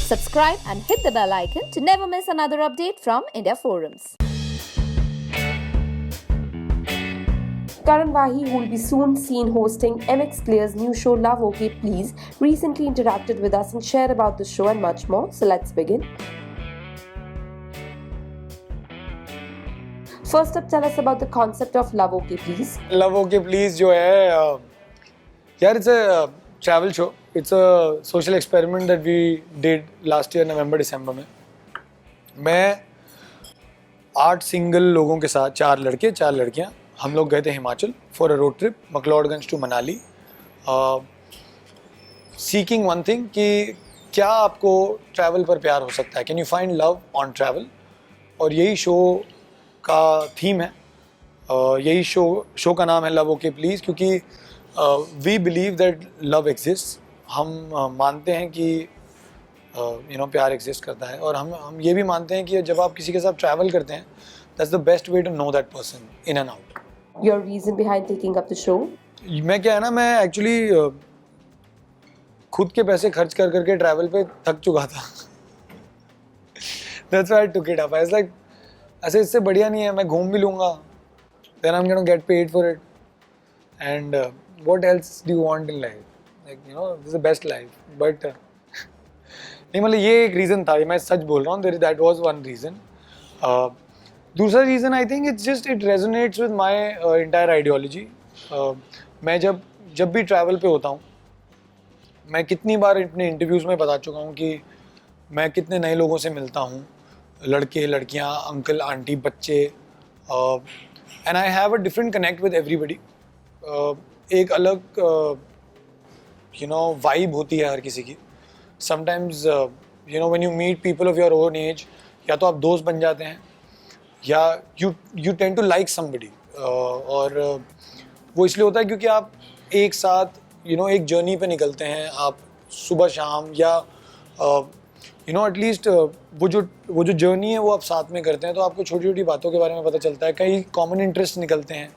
Subscribe and hit the bell icon to never miss another update from India Forums. Karan Wahi, who will be soon seen hosting MX Player's new show Love OK Please, recently interacted with us and shared about the show and much more. So let's begin. First up, tell us about the concept of Love OK Please. Love OK Please जो है यार it's a travel show. It's a social experiment that we did last year November December में. मैं 8 single लोगों के साथ 4 लड़के 4 लड़कियाँ हम लोग गए थे Himachal for a road trip McLeodganj to Manali seeking one thing कि क्या आपको ट्रैवल पर प्यार हो सकता है, can you find love on travel. और यही शो का थीम है, यही शो का नाम है लव ओके प्लीज़, क्योंकि we believe that love exist. हम मानते हैं कि प्यार एग्जिस्ट करता है, और हम ये भी मानते हैं कि जब आप किसी के साथ ट्रैवल करते हैं that's the best way to know that person in and out. Your reason behind taking up the show? मैं क्या है ना, मैं एक्चुअली खुद के पैसे खर्च कर करके ट्रैवल पे थक चुका था. That's why I took it up. I was like, ऐसे इससे बढ़िया नहीं है, मैं घूम भी लूँगा, then I'm gonna get paid for it. And what else do you want in life? Like, this is the best life. But नहीं, मतलब ये एक रीज़न था, ये मैं सच बोल रहा हूँ. That was one reason. दूसरा reason I think it's just it resonates with my entire ideology. मैं जब भी ट्रैवल पे होता हूँ, मैं कितनी बार अपने इंटरव्यूज़ में बता चुका हूँ कि मैं कितने नए लोगों से मिलता हूँ, लड़के लड़कियाँ, अंकल आंटी बच्चे, and I have a different connect with everybody. एक अलग वाइब होती है हर किसी की. Sometimes when you meet people of your own age, या तो आप दोस्त बन जाते हैं या you tend to like somebody. और वो इसलिए होता है क्योंकि आप एक साथ एक जर्नी पे निकलते हैं, आप सुबह शाम, या एटलीस्ट वो जो जर्नी है वो आप साथ में करते हैं, तो आपको छोटी छोटी बातों के बारे में पता चलता है, कई कॉमन इंटरेस्ट निकलते हैं.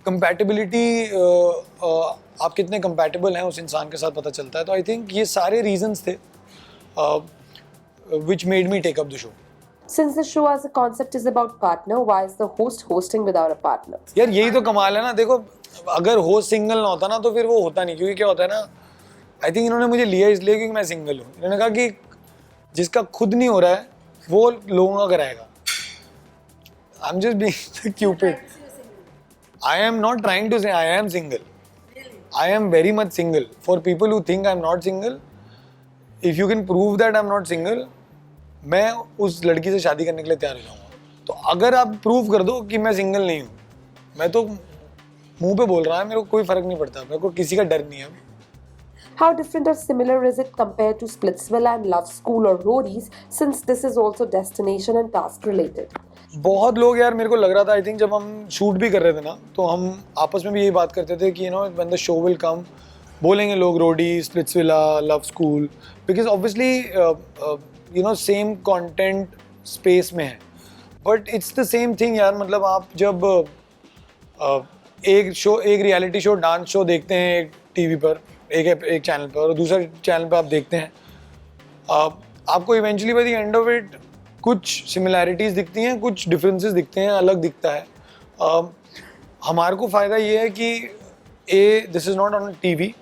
कंपैटिबिलिटी, आप कितने कंपैटिबल हैं उस इंसान के साथ पता चलता है. तो आई थिंक ये सारे रीजंस थे which made me take up the show. Since the show as a concept is about partner, why is the host hosting without a partner? यार यही तो कमाल है ना. देखो, अगर होस्ट सिंगल ना होता ना तो फिर वो होता नहीं, क्योंकि क्या होता है ना, आई थिंक इन्होंने मुझे लिया इसलिए क्योंकि मैं सिंगल हूँ. इन्होंने कहा कि जिसका खुद नहीं हो रहा है वो लोगों का कराएगा. I am just being cupid. I am not trying to say I am single. I am very much single. For people who think I am not single, if you can prove that I am not single, मैं उस लड़की से शादी करने के लिए तैयार हो जाऊंगा. तो अगर आप प्रूव कर दो कि मैं सिंगल नहीं हूँ, मैं तो मुंह पे बोल रहा है, मेरे को कोई फर्क नहीं पड़ता, मेरे को किसी का डर नहीं है. How different or similar is it compared to Splitsvilla and Love School or Roadies, since this is also destination and task related? बहुत लोग, यार मेरे को लग रहा था, आई थिंक जब हम शूट भी कर रहे थे ना, तो हम आपस में भी यही बात करते थे कि when the show will come, बोलेंगे लोग Roadies, Splitsvilla, love school, because obviously same content space में है, but it's the same thing यार. मतलब आप जब एक रियलिटी शो, डांस शो देखते हैं एक टीवी पर, एक चैनल पर, और दूसरे चैनल पर आप देखते हैं, आपको eventually by the end of it कुछ सिमिलैरिटीज़ दिखती हैं, कुछ डिफरेंसेस दिखते हैं, अलग दिखता है. हमारे को फ़ायदा ये है कि this is not on TV,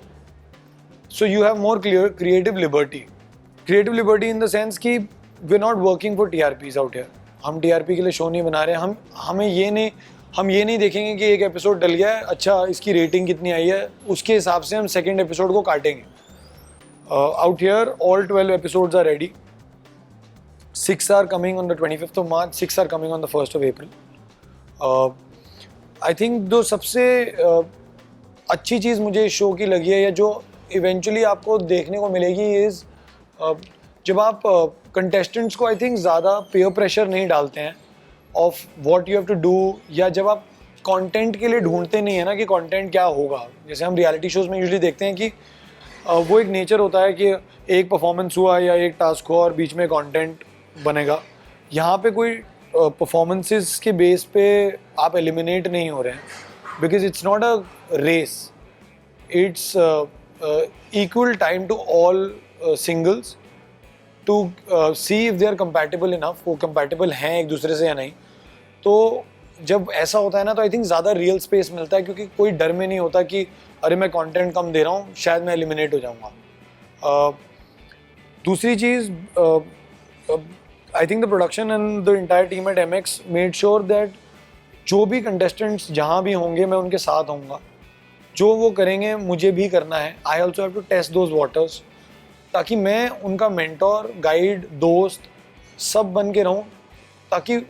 so you have more creative liberty in the sense कि we are not working for TRPs out here. हम TRP के लिए शो नहीं बना रहे हैं. हम ये नहीं देखेंगे कि एक एपिसोड डल गया है, अच्छा इसकी रेटिंग कितनी आई है, उसके हिसाब से हम सेकेंड एपिसोड को काटेंगे. Out here all 12 episodes are ready. 6 are coming on the 25th of March, 6 are coming on the 1st of April. I think जो सबसे अच्छी चीज़ मुझे इस शो की लगी है, या जो इवेंचुअली आपको देखने को मिलेगी, इज़ जब आप कंटेस्टेंट्स को आई थिंक ज़्यादा पेयर प्रेशर नहीं डालते हैं of what you have to do, या जब आप कंटेंट के लिए ढूंढते नहीं है ना कि कंटेंट क्या होगा. जैसे हम रियलिटी शोज़ में यूजुअली देखते हैं कि वो एक नेचर होता है कि एक परफॉर्मेंस हुआ या एक टास्क हुआ और बीच में कंटेंट बनेगा. यहाँ पे कोई परफॉर्मेंसेस के बेस पे आप एलिमिनेट नहीं हो रहे हैं, because it's not a race, it's equal time to all singles, to see if they are compatible enough, वो कंपैटिबल हैं एक दूसरे से या नहीं. तो जब ऐसा होता है ना तो आई थिंक ज़्यादा रियल स्पेस मिलता है, क्योंकि कोई डर में नहीं होता कि अरे मैं कंटेंट कम दे रहा हूँ, शायद मैं एलिमिनेट हो जाऊँगा. दूसरी चीज़, I think the production and the entire team at MX made sure that जो भी कंटेस्टेंट्स जहाँ भी होंगे मैं उनके साथ होऊंगा. जो वो करेंगे मुझे भी करना है. I also have to test those waters, ताकि मैं उनका मेंटोर, गाइड, दोस्त सब बन के रहूँ. ताकि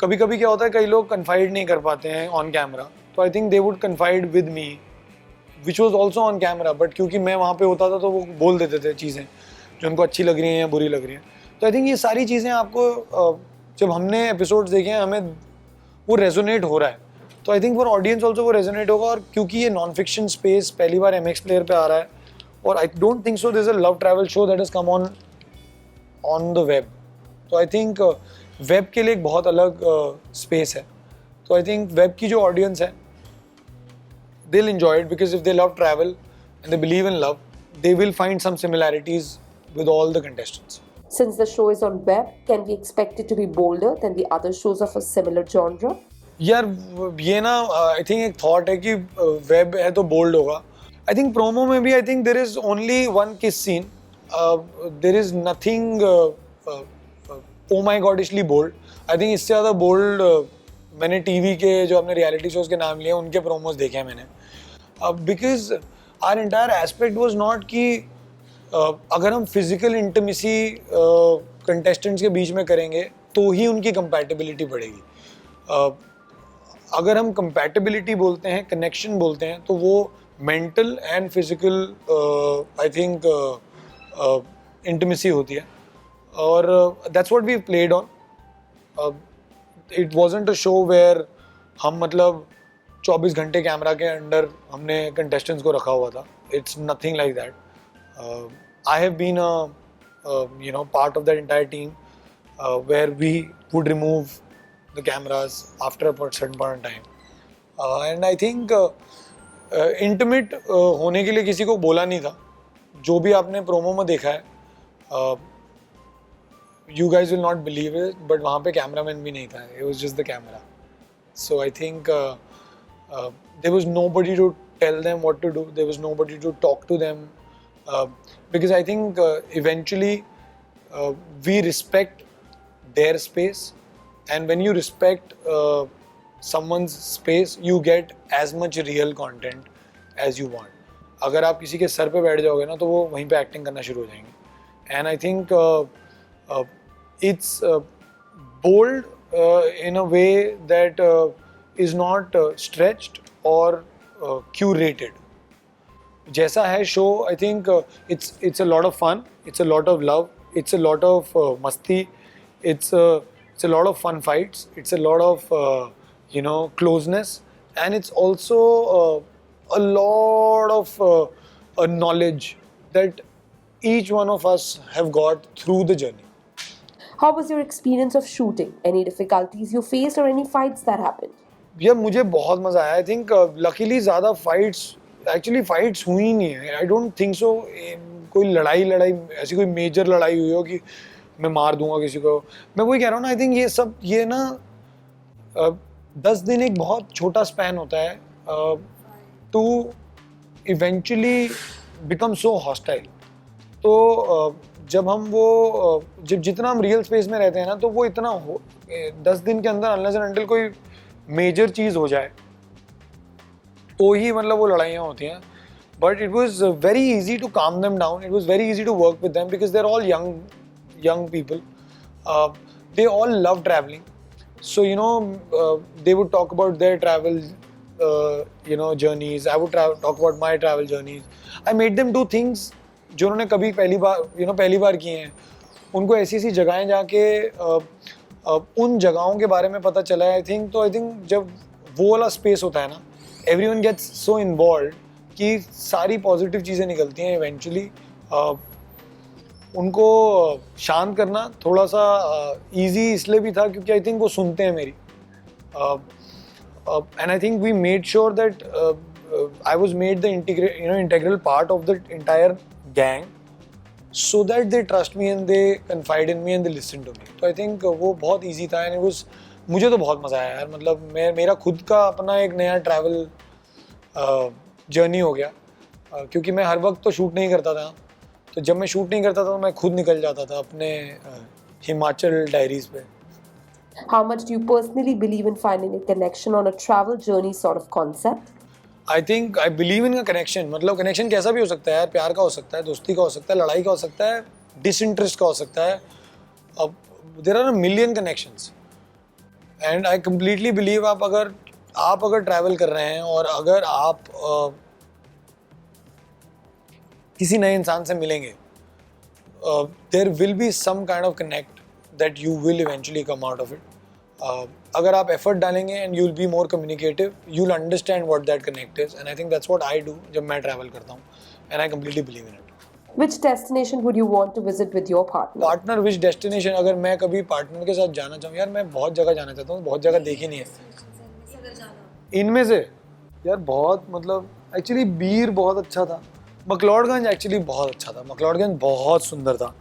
कभी कभी क्या होता है, कई लोग कन्फाइड नहीं कर पाते हैं ऑन कैमरा, तो I think they would confide with me which was also on camera, but क्योंकि मैं वहाँ पे होता था तो वो बोल देते थे चीज़ें जो उनको अच्छी लग रही हैं या बुरी लग रही हैं. तो आई थिंक ये सारी चीज़ें आपको जब हमने एपिसोड्स देखे हैं हमें वो रेजोनेट हो रहा है. तो I think for audience also वो रेजोनेट होगा. और क्योंकि ये नॉन फिक्शन स्पेस पहली बार MX प्लेयर पे आ रहा है, और I don't think so this a love travel show that is come on the web. तो आई थिंक वेब के लिए एक बहुत अलग स्पेस है. तो आई थिंक वेब की जो ऑडियंस है, they'll enjoy it, because if they love travel and they believe in love, they will find some similarities with all the contestants. Since the show is on web, can we expect it to be bolder than the other shows of a similar genre? यार ये ना I think एक thought है कि web है तो bold होगा. I think promo में भी I think there is only one kiss scene, there is nothing oh my goddishly bold. I think इससे ज़्यादा बोल्ड मैंने टीवी के जो अपने रियलिटी शोज के नाम लिए उनके प्रोमोज देखे हैं मैंने. Because our entire aspect was not कि अगर हम फिजिकल इंटीमेसी कंटेस्टेंट्स के बीच में करेंगे तो ही उनकी कंपैटिबिलिटी बढ़ेगी. अगर हम कंपैटिबिलिटी बोलते हैं, कनेक्शन बोलते हैं, तो वो mental and physical I think intimacy होती है. और that's what we played on. It wasn't a show where हम मतलब 24 घंटे कैमरा के अंडर हमने कंटेस्टेंट्स को रखा हुआ था. It's nothing like that. I have been part of that entire team where we would remove the cameras after a certain point in time. And I think intimate होने के लिए किसी को बोला नहीं था. जो भी आपने प्रोमो में देखा है, you guys will not believe it, but वहाँ पे कैमरामैन भी नहीं था. It was just the camera. So I think there was nobody to tell them what to do. There was nobody to talk to them, because I think eventually we respect their space, and when you respect someone's space, you get as much real content as you want. अगर आप किसी के sir पे बैठ जाओगे ना तो वो वहीं पे एक्टिंग करना शुरू हो जाएंगे. And I think it's bold in a way that is not stretched or curated. जैसा है show, I think it's a lot of fun, it's a lot of love, it's a lot of मस्ती, it's a lot of fun fights, it's a lot of closeness, and it's also a lot of knowledge that each one of us have got through the journey. How was your experience of shooting? Any difficulties you faced or any fights that happened? यार मुझे बहुत मज़ा आया. I think luckily ज़्यादा fights हुई नहीं है. I don't think so कोई लड़ाई ऐसी कोई मेजर लड़ाई हुई हो कि मैं मार दूंगा किसी को. मैं वही कह रहा हूँ ना, आई थिंक ये ना 10 दिन एक बहुत छोटा स्पैन होता है to eventually become so hostile. तो जब हम जितना हम रियल स्पेस में रहते हैं ना, तो वो इतना 10 दिन के अंदर अनलेस एंड अनटिल कोई मेजर चीज़ हो जाए तो ही मतलब वो लड़ाइयाँ होती हैं. But it was very easy to calm them down. It was very easy to work with them because they are all young people. They all love traveling. So they would talk about their travel journeys. I would talk about my travel journeys. I made them do things जो उन्होंने कभी पहली बार किए हैं. उनको ऐसी जगहें जाके उन जगहों के बारे में पता चला है. आई थिंक जब वो वाला स्पेस होता है ना, एवरीवन गेट्स सो इन्वॉल्व्ड कि सारी पॉजिटिव चीज़ें निकलती हैं इवेंचुअली. उनको शांत करना थोड़ा सा इजी इसलिए भी था क्योंकि आई थिंक वो सुनते हैं मेरी. And I think we made sure that I was made the integral part of the entire gang, so that they trust me and they confide in me and they listen to me. तो I think वो बहुत easy था and it was, मुझे तो बहुत मज़ा आया यार. मतलब मेरा खुद का अपना एक नया ट्रैवल जर्नी हो गया, क्योंकि मैं हर वक्त तो शूट नहीं करता था. तो जब मैं शूट नहीं करता था तो मैं खुद निकल जाता था अपने हिमाचल डायरीज पे. How much do you personally believe in finding a connection on a travel journey sort of concept? I think I believe in a connection. मतलब कनेक्शन कैसा भी हो सकता है यार. प्यार का हो सकता है, दोस्ती का हो सकता है, लड़ाई का हो सकता है, डिसइंटरेस्ट का हो सकता है. अब there are a million connections and I completely believe आप अगर ट्रैवल कर रहे हैं और अगर आप किसी नए इंसान से मिलेंगे, there will be some kind of connect that you will eventually come out of it. अगर आप एफर्ट डालेंगे and you will be more communicative, you will understand what that connect is. And I think that's what I do जब मैं travel करता हूँ and I completely believe in it. Which destination would you want to visit with your partner? Partner which destination, अगर मैं कभी partner के साथ जाना चाहूँ यार, मैं बहुत जगह जाना चाहता हूँ, बहुत जगह देखी नहीं है इनमें से यार. बहुत मतलब एक्चुअली बीर बहुत अच्छा था, मकलॉडगंज एक्चुअली बहुत अच्छा था, मकलॉडगंज बहुत सुंदर था.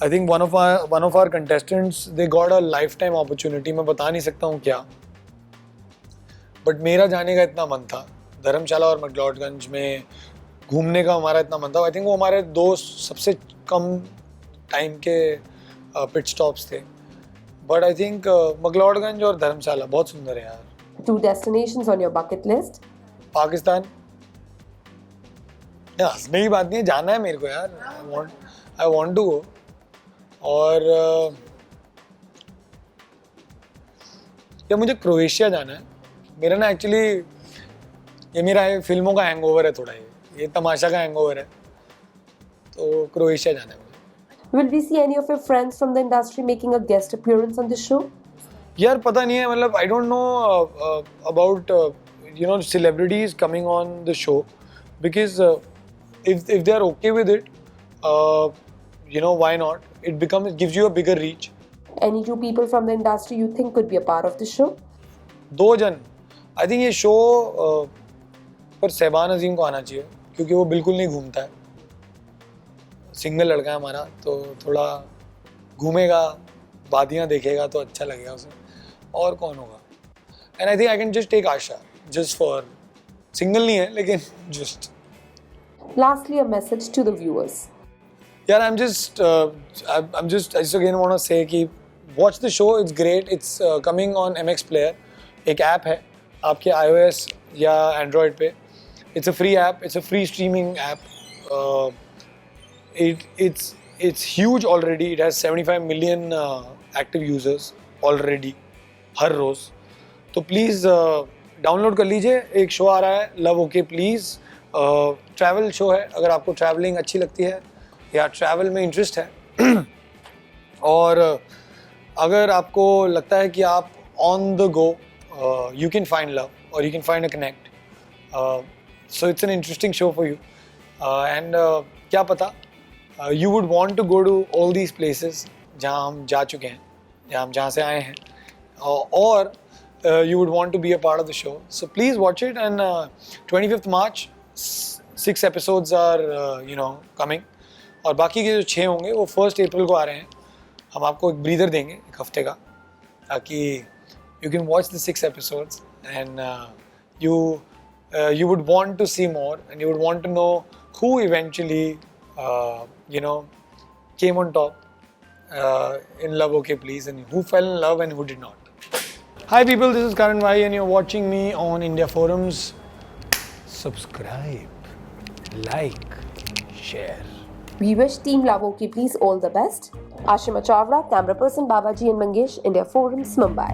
I think one of our contestants they got a lifetime opportunity. मैं बता नहीं सकता हूँ क्या, बट मेरा जाने का इतना मन था. धर्मशाला और मकलॉडगंज में घूमने का हमारा इतना मन था. आई थिंक वो हमारे दो सबसे कम टाइम के पिट स्टॉप्स थे. बट आई थिंक मकलॉडगंज और धर्मशाला बहुत सुंदर है यार. 2 destinations on your bucket list? Pakistan. यार हंसने की बात नहीं है, जाना है मेरे को यार. I want to go. और यार मुझे क्रोएशिया जाना है. मेरा ना एक्चुअली ये मेरा फिल्मों का हैंगओवर है थोड़ा, ये तमाशा का हैंगओवर है. तो क्रोएशिया जाना है मुझे. Will we see any of your friends from the industry making a guest appearance on this show? यार पता नहीं है, मतलब I don't know about you know celebrities coming on the show, because if they are okay with it, you know, why not? It gives you a bigger reach. Any 2 people from the industry you think could be a part of the show? 2 जन. I think ये show पर सहबान अजीम को आना चाहिए, क्योंकि वो बिल्कुल नहीं घूमता है. सिंगल लड़का है हमारा, तो थोड़ा घूमेगा, वादियाँ देखेगा तो अच्छा लगेगा उसे. और कौन होगा? And I think I can just take Asha, just for, single नहीं है लेकिन just. Lastly, a message to the viewers. Yeah, I'm just again want to say कि watch the show. It's great. It's coming on MX Player. एक app है आपके iOS या Android पे. It's a free app. It's a free streaming app. It's huge already. It has 75 million active users already हर रोज. तो please download कर लीजिए. एक show आ रहा है, love okay please. Travel show है. अगर आपको ट्रैवलिंग अच्छी लगती है या ट्रैवल में इंटरेस्ट है और अगर आपको लगता है कि आप on the go, you can find love और you can find a connect. So it's an interesting show for you. And क्या पता you would want to go to all these places जहाँ हम जा चुके हैं, जहाँ से आए हैं, और you would want to be a part of the show. So please watch it. And 25th March 6 episodes are coming. और बाकी के जो 6 होंगे वो 1st April को आ रहे हैं. हम आपको एक ब्रीदर देंगे एक हफ्ते का, ताकि you can watch the 6 episodes and you would want to see more and you would want to know who eventually came on top in Love Okay Please, and who fell in love and who did not. Hi people, this is Karan Vai and you're watching me on India Forums. Subscribe, like, share. We wish Team Love Okay Please all the best. Ashima Chawla, camera person Babaji and Mangesh, India Forums, Mumbai.